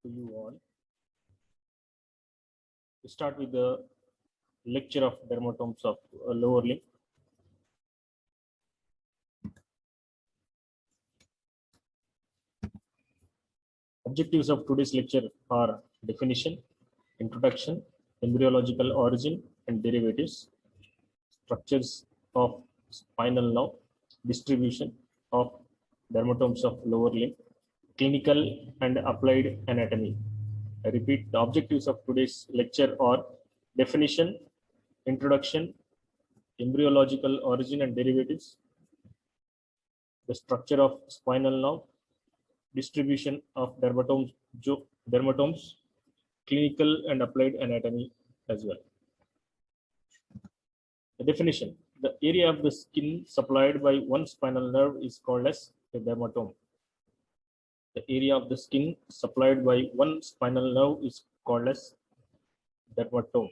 to you all. We start with the lecture of dermatomes of lower limb. Objectives of today's lecture are definition, introduction, embryological origin and derivatives, structures of spinal nerve, distribution of dermatomes of lower limb, clinical and applied anatomy. I repeat, the objectives of today's lecture are definition, introduction, embryological origin and derivatives, the structure of spinal nerve, distribution of dermatomes, clinical and applied anatomy as well. The definition: the area of the skin supplied by one spinal nerve is called as a dermatome. The area of the skin supplied by one spinal nerve is called as dermatome.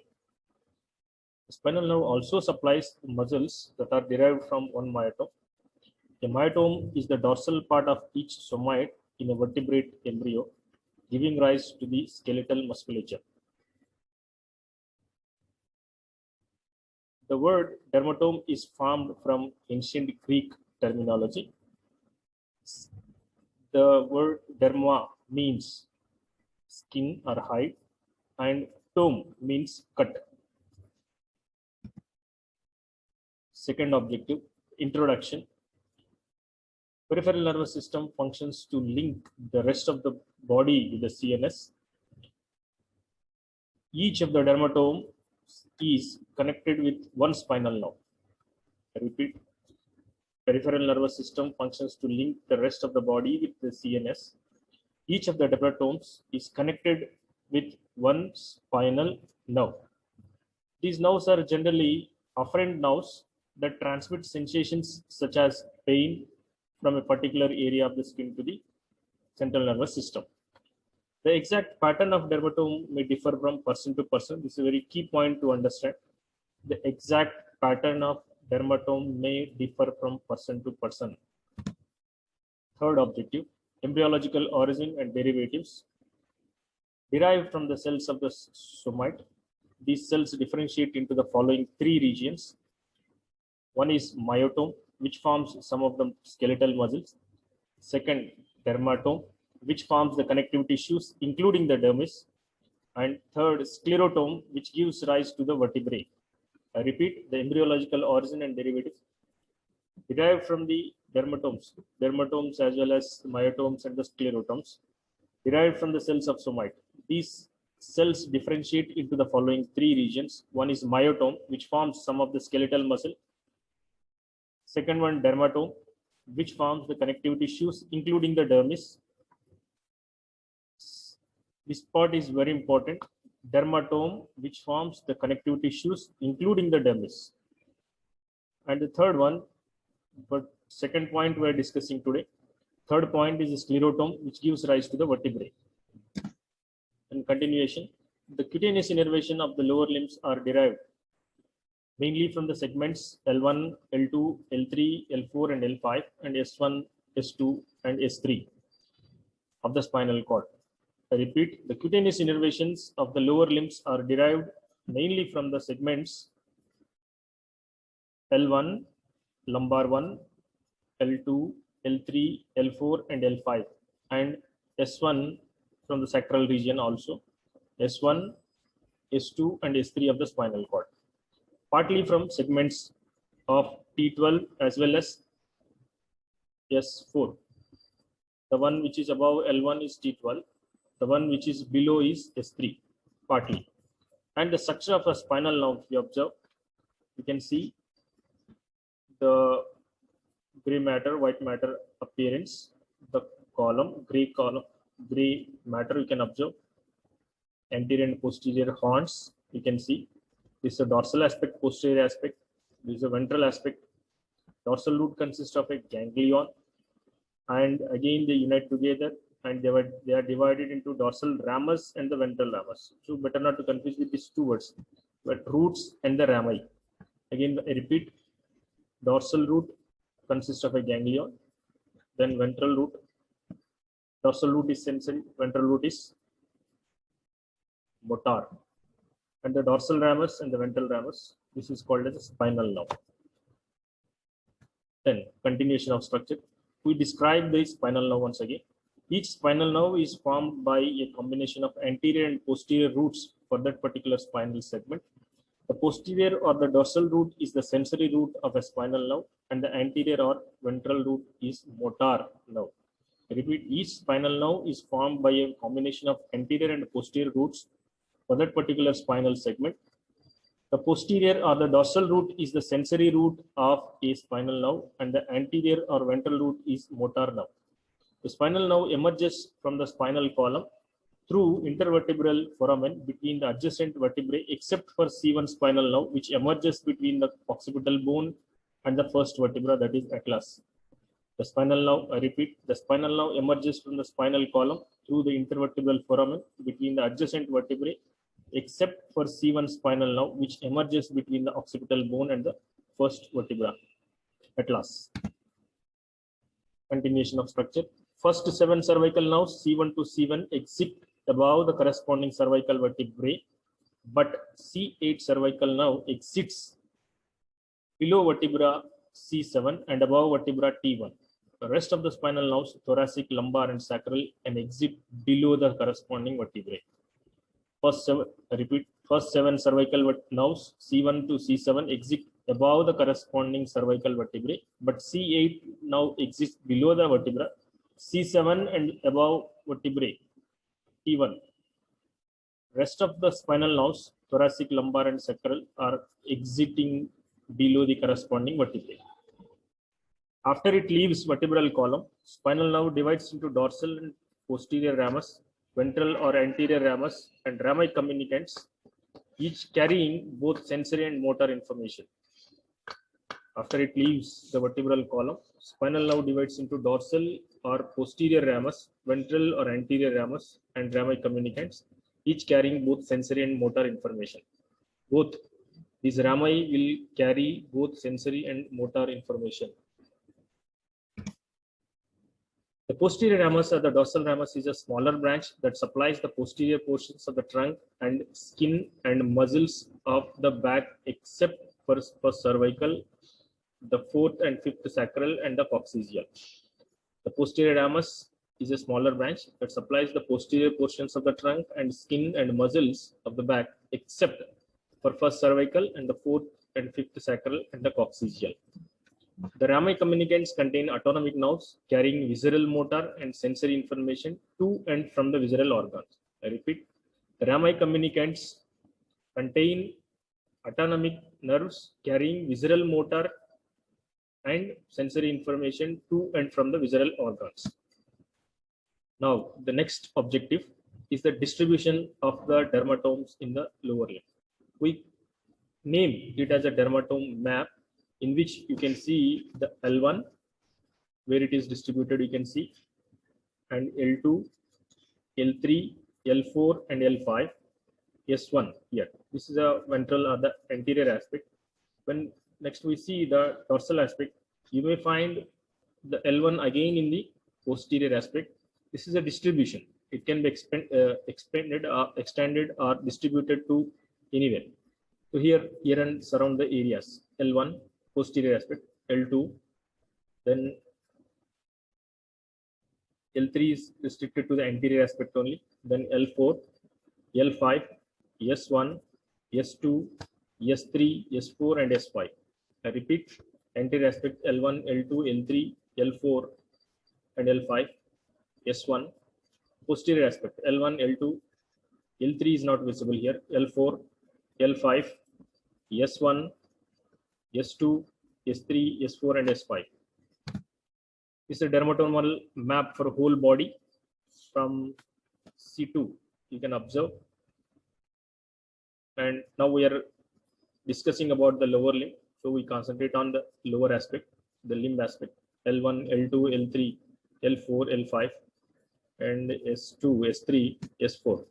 The spinal nerve also supplies muscles that are derived from one myotome. A myotome is the dorsal part of each somoid in a vertebrate embryo, giving rise to the skeletal musculature. The word dermatome is formed from ancient Greek terminology. The word derma means skin or hide, and tome means cut. Second objective, introduction. Peripheral nervous system functions to link the rest of the body with the CNS. Each of the dermatome is connected with one spinal nerve. I repeat, peripheral nervous system functions to link the rest of the body with the CNS. Each of the dermatomes is connected with one spinal nerve. These nerves are generally afferent nerves that transmit sensations such as pain from a particular area of the skin to the central nervous system. The exact pattern of dermatome may differ from person to person. This is a very key point to understand. The exact pattern of dermatome may differ from person to person. Third objective, embryological origin and derivatives. Derived from the cells of the somoid, these cells differentiate into the following three regions. One is myotome, which forms some of the skeletal muscles. Second, dermatome, which forms the connective tissues, including the dermis. And third, sclerotome, which gives rise to the vertebrae. I repeat, the embryological origin and derivatives derived from the dermatomes as well as myotomes and the sclerotomes, derived from the cells of somoid. These cells differentiate into the following three regions. One is myotome, which forms some of the skeletal muscle. Second one, dermatome, which forms the connective tissues, including the dermis. This part is very important. Dermatome, which forms the connective tissues, including the dermis. And the third one, but second point we are discussing today. Third point is the sclerotome, which gives rise to the vertebrae. In continuation, the cutaneous innervation of the lower limbs are derived mainly from the segments L1, L2, L3, L4, and L5, and S1, S2, and S3 of the spinal cord. I repeat, the cutaneous innervations of the lower limbs are derived mainly from the segments L1, lumbar 1, L2, L3, L4, and L5, and S1 from the sacral region also, S1, S2, and S3 of the spinal cord. Partly from segments of T12 as well as S4. The one which is above L1 is T12. The one which is below is S3, partly. And the structure of a spinal nerve, we observe, you can see the gray matter, white matter appearance, the column, gray matter, you can observe, anterior and posterior horns, you can see. This is a dorsal aspect, posterior aspect. This is a ventral aspect. Dorsal root consists of a ganglion, and again they unite together, and they are divided into dorsal ramus and the ventral ramus. So better not to confuse with these two words, but roots and the rami. Again, I repeat, dorsal root consists of a ganglion, then ventral root. Dorsal root is sensory, ventral root is motor, and the dorsal ramus and the ventral ramus, this is called as a spinal nerve. Then continuation of structure. We describe the spinal nerve once again. Each spinal nerve is formed by a combination of anterior and posterior roots for that particular spinal segment. The posterior or the dorsal root is the sensory root of a spinal nerve, and the anterior or ventral root is motor nerve. I repeat, each spinal nerve is formed by a combination of anterior and posterior roots for that particular spinal segment. The posterior or the dorsal root is the sensory root of a spinal nerve, and the anterior or ventral root is motor nerve. The spinal nerve emerges from the spinal column through intervertebral foramen between the adjacent vertebrae, except for C1 spinal nerve, which emerges between the occipital bone and the first vertebra, that is atlas. The spinal nerve, I repeat, the spinal nerve emerges from the spinal column through the intervertebral foramen between the adjacent vertebrae, except for C1 spinal nerve, which emerges between the occipital bone and the first vertebra, atlas. Continuation of structure. First 7 cervical nerves, C1 to C1, exit above the corresponding cervical vertebrae, but C8 cervical nerve exits below vertebra C7 and above vertebra T1. The rest of the spinal nerves, thoracic, lumbar, and sacral, and exit below the corresponding vertebrae. First 7 cervical nerves, C1 to C7, exit above the corresponding cervical vertebrae, but C8 now exists below the vertebra C7 and above vertebrae T1. Rest of the spinal nerves, thoracic, lumbar, and sacral, are exiting below the corresponding vertebrae. After it leaves vertebral column, spinal nerve divides into dorsal and posterior ramus, ventral or anterior ramus, and rami communicants, each carrying both sensory and motor information. After it leaves the vertebral column, spinal nerve divides into dorsal or posterior ramus, ventral or anterior ramus, and rami communicants, each carrying both sensory and motor information. Both these rami will carry both sensory and motor information. The posterior ramus or the dorsal ramus is a smaller branch that supplies the posterior portions of the trunk and skin and muscles of the back, except for cervical, the fourth and fifth sacral, and the coccygeal. The posterior ramus is a smaller branch that supplies the posterior portions of the trunk and skin and muscles of the back, except for first cervical and the fourth and fifth sacral and the coccygeal. The rami communicants contain autonomic nerves carrying visceral motor and sensory information to and from the visceral organs. I repeat, the rami communicants contain autonomic nerves carrying visceral motor and sensory information to and from the visceral organs. Now, the next objective is the distribution of the dermatomes in the lower limb. We name it as a dermatome map, in which you can see the L1, where it is distributed, you can see, and L2, L3, L4, and L5, S1 here. This is a ventral or the anterior aspect. When next we see the dorsal aspect, you may find the L1 again in the posterior aspect. This is a distribution. It can be extended or distributed to anywhere. So here and surround the areas. L1, posterior aspect, L2, then L3 is restricted to the anterior aspect only, then L4, L5, S1, S2, S3, S4, and S5. I repeat, anterior aspect L1, L2, L3, L4, and L5, S1. Posterior aspect L1, L2, L3 is not visible here, L4, L5, S1, S2, S3, S4, and S5. This is a dermatomal map for whole body from C2. You can observe. And now we are discussing about the lower limb. So we concentrate on the lower aspect, the limb aspect. L1, L2, L3, L4, L5, and S2, S3, S4.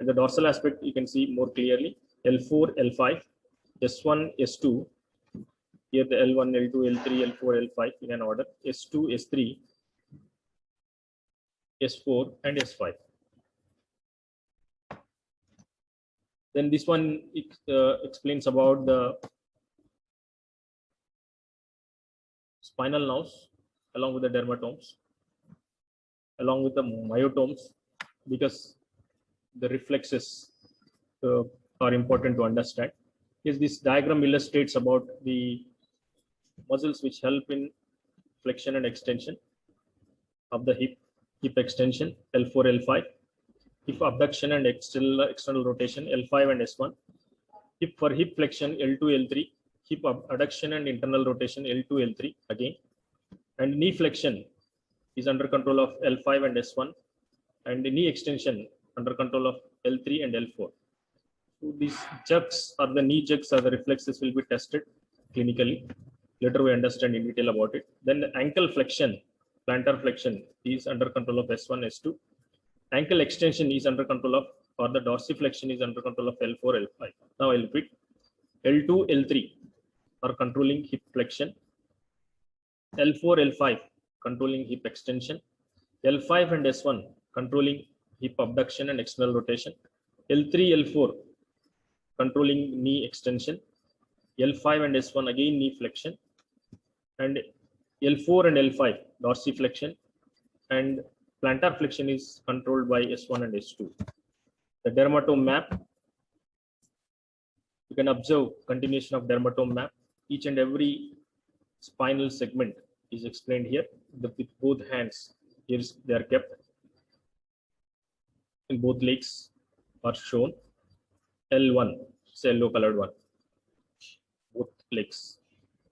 And the dorsal aspect you can see more clearly. L4, L5, S1, S2. Here the L1, L2, L3, L4, L5 in an order. S2, S3, S4, and S5. Then this one explains about the spinal nerves along with the dermatomes, along with the myotomes, because the reflexes are important to understand. Yes, this diagram illustrates about the muscles which help in flexion and extension of the hip extension L4, L5, hip abduction and external rotation L5 and S1, hip for hip flexion L2, L3, hip adduction and internal rotation L2, L3 again, and knee flexion is under control of L5 and S1, and the knee extension under control of L3 and L4. So these jugs or the knee jugs or the reflexes will be tested clinically. Later we understand in detail about it. Then the ankle flexion, plantar flexion is under control of S1, S2. Ankle extension is under control of, or the dorsiflexion is under control of L4, L5. Now I'll repeat. L2, L3 are controlling hip flexion. L4, L5 controlling hip extension. L5 and S1 controlling hip abduction and external rotation. L3, L4 controlling knee extension. L5 and S1 again knee flexion. And L4 and L5 dorsiflexion. And plantar flexion is controlled by S1 and S2. The dermatome map, you can observe continuation of dermatome map. Each and every spinal segment is explained here. With both hands, here they are kept. In both legs are shown. L1, it's yellow colored one. Both legs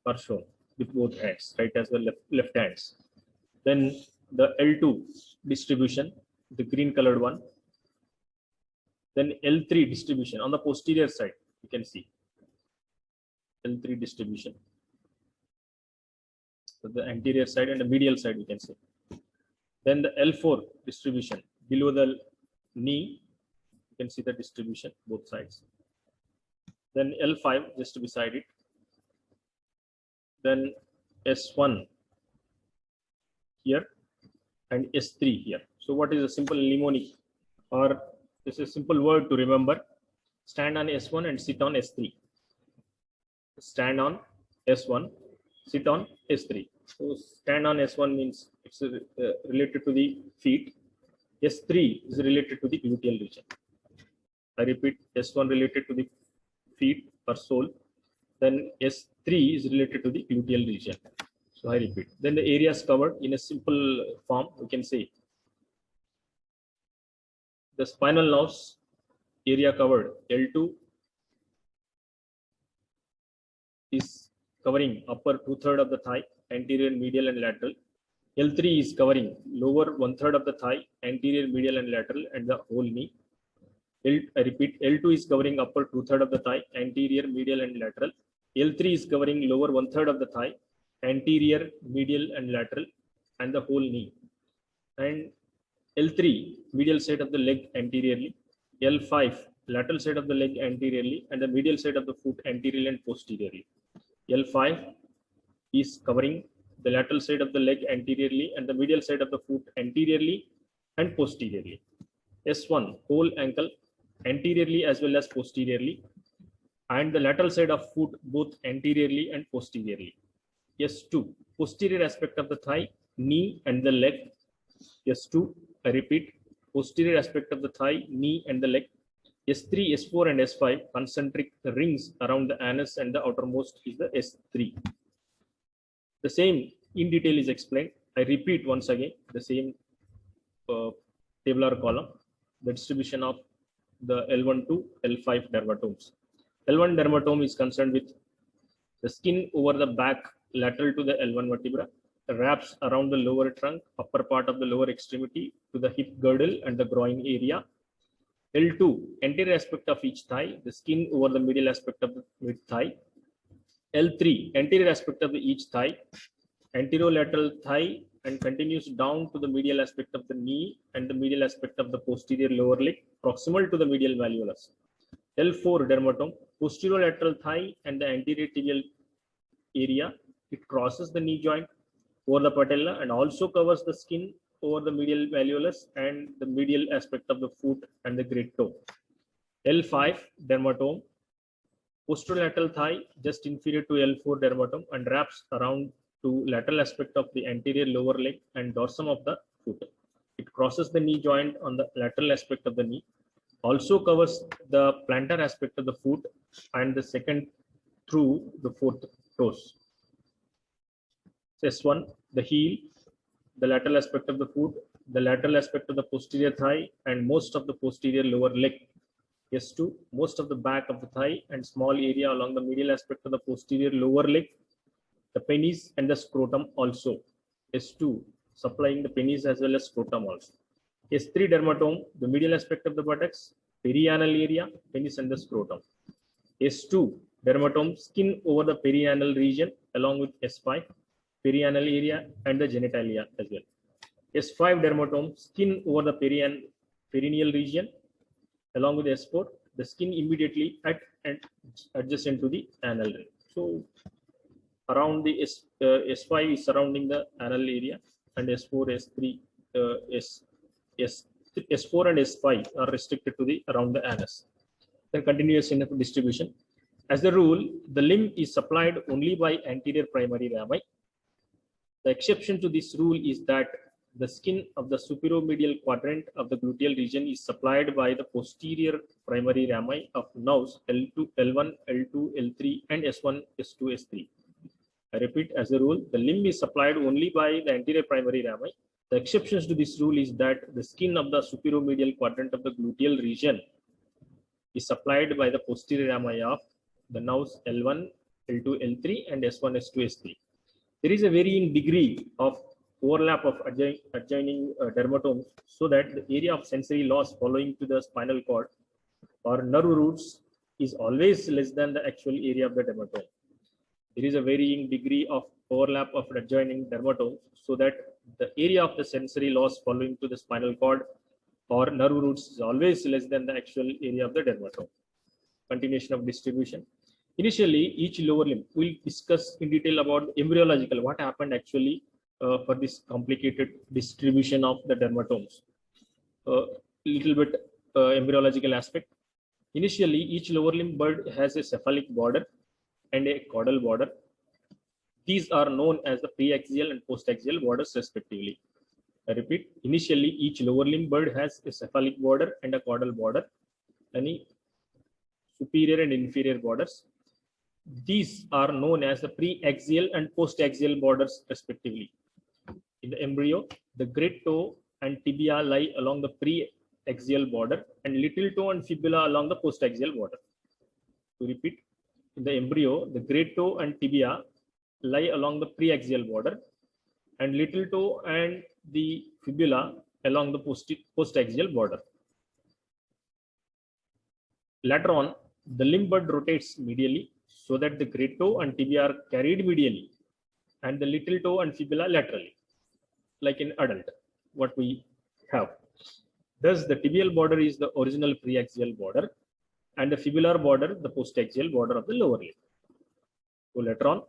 are shown with both hands, right as well left hands. Then the L2 distribution, the green colored one. Then L3 distribution on the posterior side, you can see L3 distribution. So the anterior side and the medial side, you can see. Then the L4 distribution below the knee, you can see the distribution both sides. Then L5 just beside it. Then S1 here and S3 here. So what is a simple mnemonic, or this is a simple word to remember? Stand on S1 and sit on S3. Stand on S1, sit on S3. So stand on S1 means it's related to the feet. S3 is related to the gluteal region. I repeat, S1 related to the feet or sole. Then S3 is related to the gluteal region. So I repeat. Then the areas covered in a simple form, we can say the spinal nerves area covered L2 is covering upper 2/3 of the thigh, anterior, medial, and lateral. L3 is covering lower 1/3 of the thigh, anterior, medial, and lateral, and the whole knee. I repeat, L2 is covering upper 2/3 of the thigh, anterior, medial, and lateral. L3 is covering lower 1/3 of the thigh, anterior, medial, and lateral, and the whole knee. And L3, medial side of the leg anteriorly. L5, lateral side of the leg anteriorly, and the medial side of the foot anteriorly and posteriorly. L5 is covering the lateral side of the leg anteriorly and the medial side of the foot anteriorly and posteriorly. S1, whole ankle anteriorly as well as posteriorly, and the lateral side of foot both anteriorly and posteriorly. S2, posterior aspect of the thigh, knee, and the leg. S2, I repeat, posterior aspect of the thigh, knee, and the leg. S3, S4, and S5, concentric rings around the anus and the outermost is the S3. The same in detail is explained. I repeat once again the same tabular column, the distribution of the L1 to L5 dermatomes. L1 dermatome is concerned with the skin over the back lateral to the L1 vertebra, wraps around the lower trunk, upper part of the lower extremity to the hip girdle and the groin area. L2, anterior aspect of each thigh, the skin over the medial aspect of the mid thigh. L3, anterior aspect of each thigh, anterolateral thigh, and continues down to the medial aspect of the knee and the medial aspect of the posterior lower leg, proximal to the medial malleolus. L4 dermatome, posterolateral thigh and the anterior tibial area. It crosses the knee joint over the patella and also covers the skin over the medial malleolus and the medial aspect of the foot and the great toe. L5 dermatome, posterolateral thigh just inferior to L4 dermatome and wraps around to lateral aspect of the anterior lower leg and dorsum of the foot. It crosses the knee joint on the lateral aspect of the knee, also covers the plantar aspect of the foot and the second through the fourth toes. S1, the heel, the lateral aspect of the foot, the lateral aspect of the posterior thigh and most of the posterior lower leg. S2, most of the back of the thigh and small area along the medial aspect of the posterior lower leg, the penis and the scrotum also. S2, supplying the penis as well as scrotum also. S3 dermatome, the medial aspect of the buttocks, perianal area, penis and the scrotum. S2 dermatome, skin over the perianal region along with S5, perianal area and the genitalia as well. S5 dermatome, skin over the perineal region along with S4, the skin immediately at and adjacent to the anal ring. So around the S5 is surrounding the anal area, and S4, S3, S4 and S5 are restricted to the around the anus. Then continuous enough distribution. As a rule, the limb is supplied only by anterior primary rami. The exception to this rule is that the skin of the superomedial quadrant of the gluteal region is supplied by the posterior primary rami of nerves L2, L1, L2, L3, and S1, S2, S3. I repeat, as a rule, the limb is supplied only by the anterior primary rami. The exceptions to this rule is that the skin of the superomedial quadrant of the gluteal region is supplied by the posterior rami of the nerves L1, L2, L3, and S1, S2, S3. There is a varying degree of overlap of adjoining dermatomes, so that the area of sensory loss following to the spinal cord or nerve roots is always less than the actual area of the dermatome. There is a varying degree of overlap of adjoining dermatomes, so that the area of the sensory loss following to the spinal cord or nerve roots is always less than the actual area of the dermatome. Continuation of distribution. Initially, each lower limb, we'll discuss in detail about embryological, what happened actually for this complicated distribution of the dermatomes. Little bit embryological aspect. Initially, each lower limb bud has a cephalic border and a caudal border. These are known as the preaxial and postaxial borders respectively. I repeat, initially each lower limb bud has a cephalic border and a caudal border, any superior and inferior borders. These are known as the preaxial and postaxial borders respectively. In the embryo, the great toe and tibia lie along the preaxial border and little toe and fibula along the postaxial border. To repeat, in the embryo, the great toe and tibia lie along the preaxial border and little toe and the fibula along the postaxial border. Later on, the limb bud rotates medially so that the great toe and tibia are carried medially and the little toe and fibula laterally, like in adult, what we have. Thus, the tibial border is the original preaxial border and the fibular border, the postaxial border of the lower limb. So later on,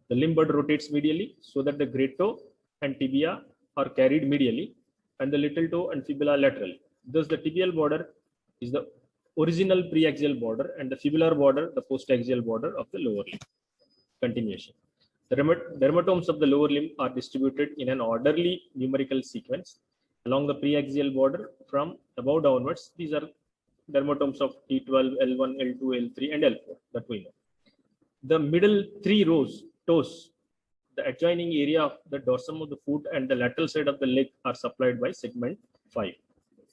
the limb bud rotates medially so that the great toe and tibia are carried medially and the little toe and fibula laterally. Thus, the tibial border is the original preaxial border and the fibular border, the postaxial border of the lower limb. Continuation. The dermatomes of the lower limb are distributed in an orderly numerical sequence along the preaxial border from above downwards. These are dermatomes of T12, L1, L2, L3, and L4 that we know. The middle three toes, the adjoining area of the dorsum of the foot and the lateral side of the leg are supplied by segment 5.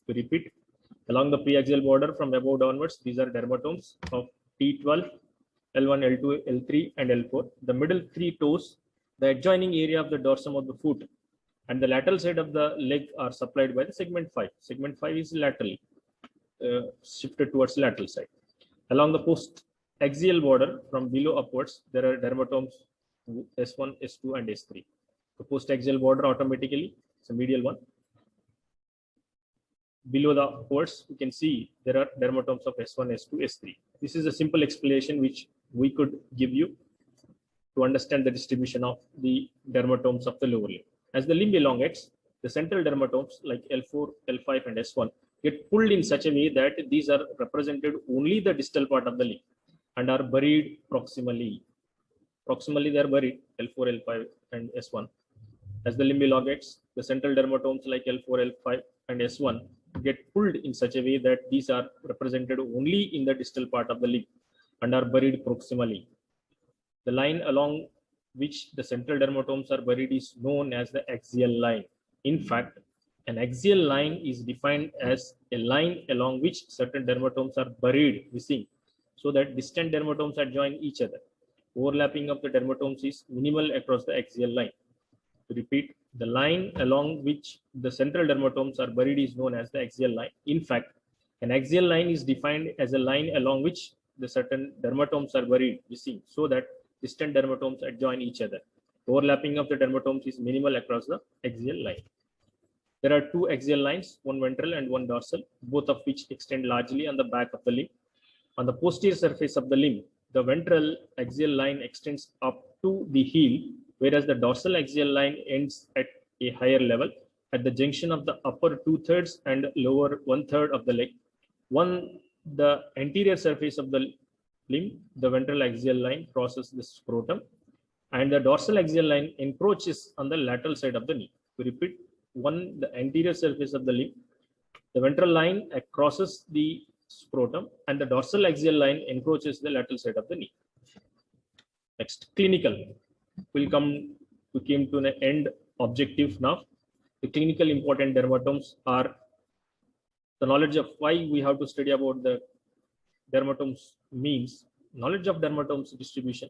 To repeat, along the preaxial border from above downwards, these are dermatomes of T12, L1, L2, L3, and L4. The middle three toes, the adjoining area of the dorsum of the foot, and the lateral side of the leg are supplied by the segment 5. Segment 5 is laterally shifted towards lateral side. Along the postaxial border from below upwards, there are dermatomes S1, S2, and S3. The postaxial border automatically is a medial one. Below the upwards, you can see there are dermatomes of S1, S2, S3. This is a simple explanation which we could give you to understand the distribution of the dermatomes of the lower limb. As the limb elongates, the central dermatomes like L4, L5, and S1 get pulled in such a way that these are represented only the distal part of the limb and are buried proximally. Proximally, they are buried L4, L5, and S1. As the limb elongates, the central dermatomes like L4, L5, and S1 get pulled in such a way that these are represented only in the distal part of the limb and are buried proximally. The line along which the central dermatomes are buried is known as the axial line. In fact, an axial line is defined as a line along which certain dermatomes are buried, missing, so that distant dermatomes adjoin each other. Overlapping of the dermatomes is minimal across the axial line. To repeat, the line along which the central dermatomes are buried is known as the axial line. In fact, an axial line is defined as a line along which the certain dermatomes are buried, missing, so that distant dermatomes adjoin each other. Overlapping of the dermatomes is minimal across the axial line. There are two axial lines, one ventral and one dorsal, both of which extend largely on the back of the limb. On the posterior surface of the limb, the ventral axial line extends up to the heel, whereas the dorsal axial line ends at a higher level at the junction of the upper 2/3 and lower 1/3 of the leg. On the anterior surface of the limb, the ventral axial line crosses the scrotum, and the dorsal axial line encroaches on the lateral side of the knee. To repeat, the anterior surface of the limb, the ventral line crosses the scrotum, and the dorsal axial line encroaches the lateral side of the knee. Next, clinical. We came to an end objective now. The clinical important dermatomes are the knowledge of why we have to study about the dermatomes means knowledge of dermatomes distribution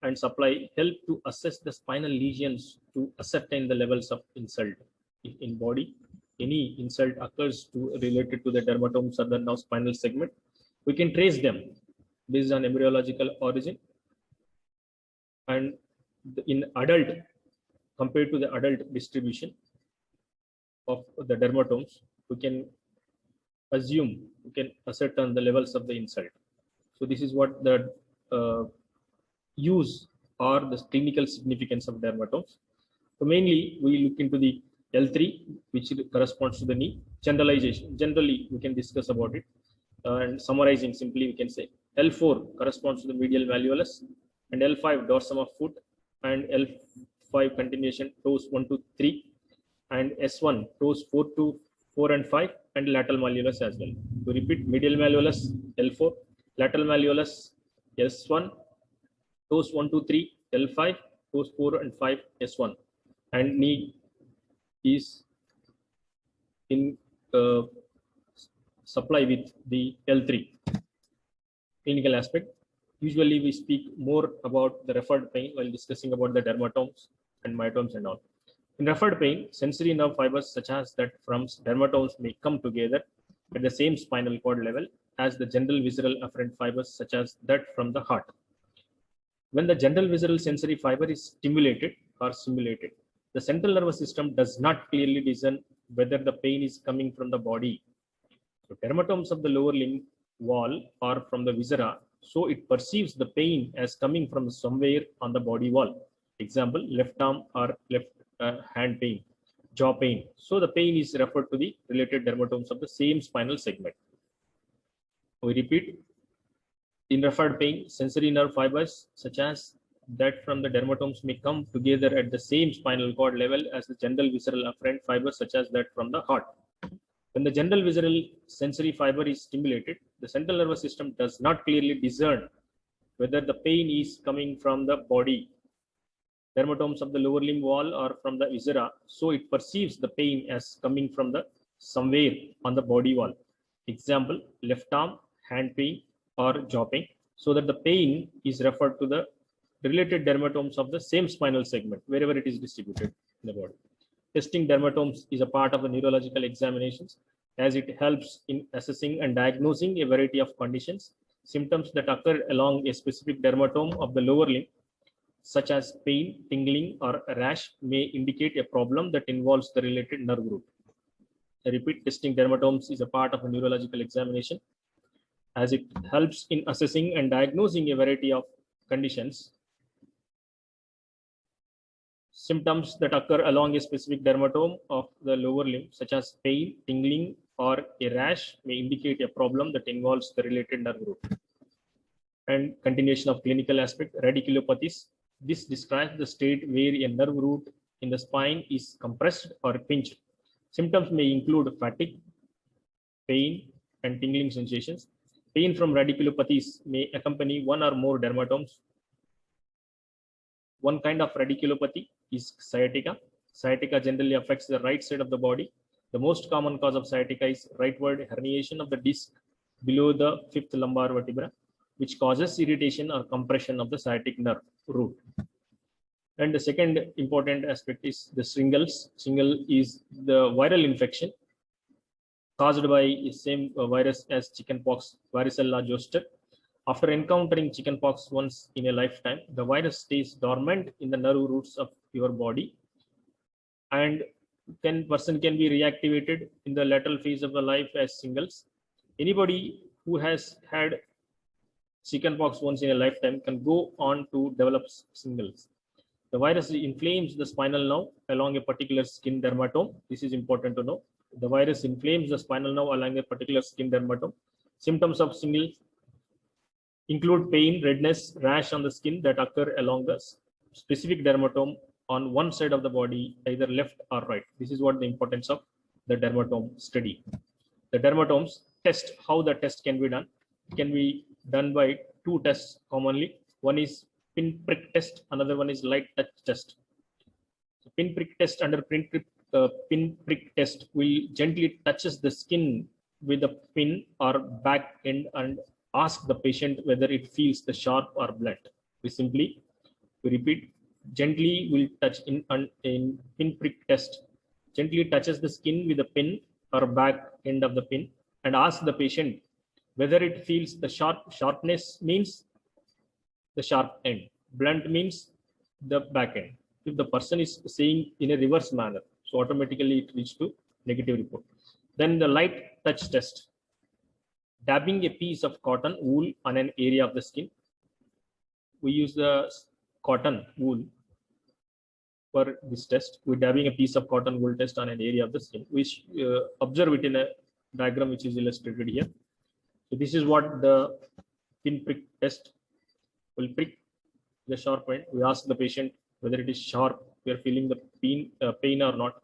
and supply help to assess the spinal lesions to ascertain the levels of insult. If in body any insult occurs related to the dermatomes or the now spinal segment, we can trace them based on embryological origin. And in adult, compared to the adult distribution of the dermatomes, we can ascertain the levels of the insult. So this is what the use or the clinical significance of dermatomes. So mainly we look into the L3, which corresponds to the knee. Generalization, generally we can discuss about it, and summarizing simply we can say L4 corresponds to the medial malleolus, and L5 dorsum of foot, and L5 continuation toes 1 to 3, and S1 toes 4 and 5, and lateral malleolus as well. To repeat, medial malleolus L4, lateral malleolus S1, toes 1 to 3 L5, toes 4 and 5 S1, and knee is in supply with the L3. Clinical aspect. Usually we speak more about the referred pain while discussing about the dermatomes and myotomes and all. In referred pain, sensory nerve fibers such as that from dermatomes may come together at the same spinal cord level as the general visceral afferent fibers such as that from the heart. When the general visceral sensory fiber is stimulated or simulated, the central nervous system does not clearly discern whether the pain is coming from the body. So dermatomes of the lower limb wall or from the viscera, so it perceives the pain as coming from somewhere on the body wall. Example, left arm or left hand pain, jaw pain. So the pain is referred to the related dermatomes of the same spinal segment. We repeat, in referred pain, sensory nerve fibers such as that from the dermatomes may come together at the same spinal cord level as the general visceral afferent fibers such as that from the heart. When the general visceral sensory fiber is stimulated, the central nervous system does not clearly discern whether the pain is coming from the body, dermatomes of the lower limb wall or from the viscera, so it perceives the pain as coming from the somewhere on the body wall. Example, left arm, hand pain or jaw pain, so that the pain is referred to the related dermatomes of the same spinal segment wherever it is distributed in the body. Testing dermatomes is a part of the neurological examinations as it helps in assessing and diagnosing a variety of conditions. Symptoms that occur along a specific dermatome of the lower limb, such as pain, tingling, or a rash, may indicate a problem that involves the related nerve root. I repeat, testing dermatomes is a part of a neurological examination as it helps in assessing and diagnosing a variety of conditions. Symptoms that occur along a specific dermatome of the lower limb, such as pain, tingling, or a rash may indicate a problem that involves the related nerve root. And continuation of clinical aspect, radiculopathies. This describes the state where a nerve root in the spine is compressed or pinched. Symptoms may include fatigue, pain, and tingling sensations. Pain from radiculopathies may accompany one or more dermatomes. One kind of radiculopathy is sciatica. Sciatica generally affects the right side of the body. The most common cause of sciatica is rightward herniation of the disc below the fifth lumbar vertebra, which causes irritation or compression of the sciatic nerve root. And the second important aspect is the shingles. Shingle is the viral infection caused by the same virus as chickenpox, varicella zoster. After encountering chickenpox once in a lifetime, the virus stays dormant in the nerve roots of your body, and person can be reactivated in the lateral phase of the life as shingles. Anybody who has had chickenpox once in a lifetime can go on to develop shingles. The virus inflames the spinal nerve along a particular skin dermatome. This is important to know. The virus inflames the spinal nerve along a particular skin dermatome. Symptoms of shingles include pain, redness, rash on the skin that occur along the specific dermatome on one side of the body, either left or right. This is what the importance of the dermatome study. The dermatomes test, how the test can be done. It can be done by two tests commonly. One is pinprick test, another one is light touch test. So pinprick test, under pinprick test will gently touches the skin with a pin or back end and ask the patient whether it feels the sharp or blunt. We repeat, gently will touch in pinprick test, gently touches the skin with a pin or back end of the pin and ask the patient whether it feels the sharpness means the sharp end, blunt means the back end. If the person is saying in a reverse manner, so automatically it leads to negative report. Then the light touch test, dabbing a piece of cotton wool on an area of the skin. We use the cotton wool for this test. We're dabbing a piece of cotton wool test on an area of the skin. We observe it in a diagram which is illustrated here. So this is what the pinprick test will prick the sharp end. We ask the patient whether it is sharp, we are feeling the pain or not.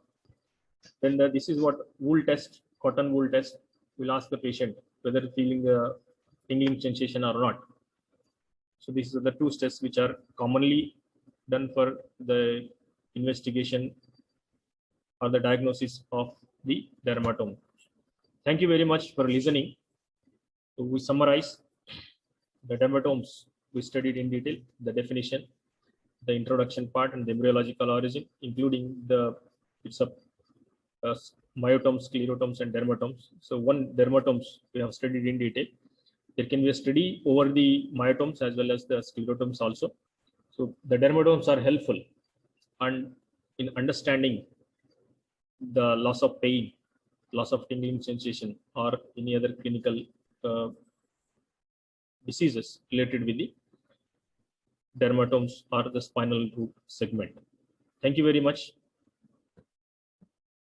Then this is what wool test, cotton wool test. We'll ask the patient whether feeling the tingling sensation or not. So these are the two tests which are commonly done for the investigation or the diagnosis of the dermatome. Thank you very much for listening. So we summarize the dermatomes we studied in detail, the definition, the introduction part, and the embryological origin, including the myotomes, sclerotomes, and dermatomes. So one dermatomes we have studied in detail. There can be a study over the myotomes as well as the sclerotomes also. So the dermatomes are helpful and in understanding the loss of pain, loss of tingling sensation, or any other clinical diseases related with the dermatomes or the spinal root segment. Thank you very much.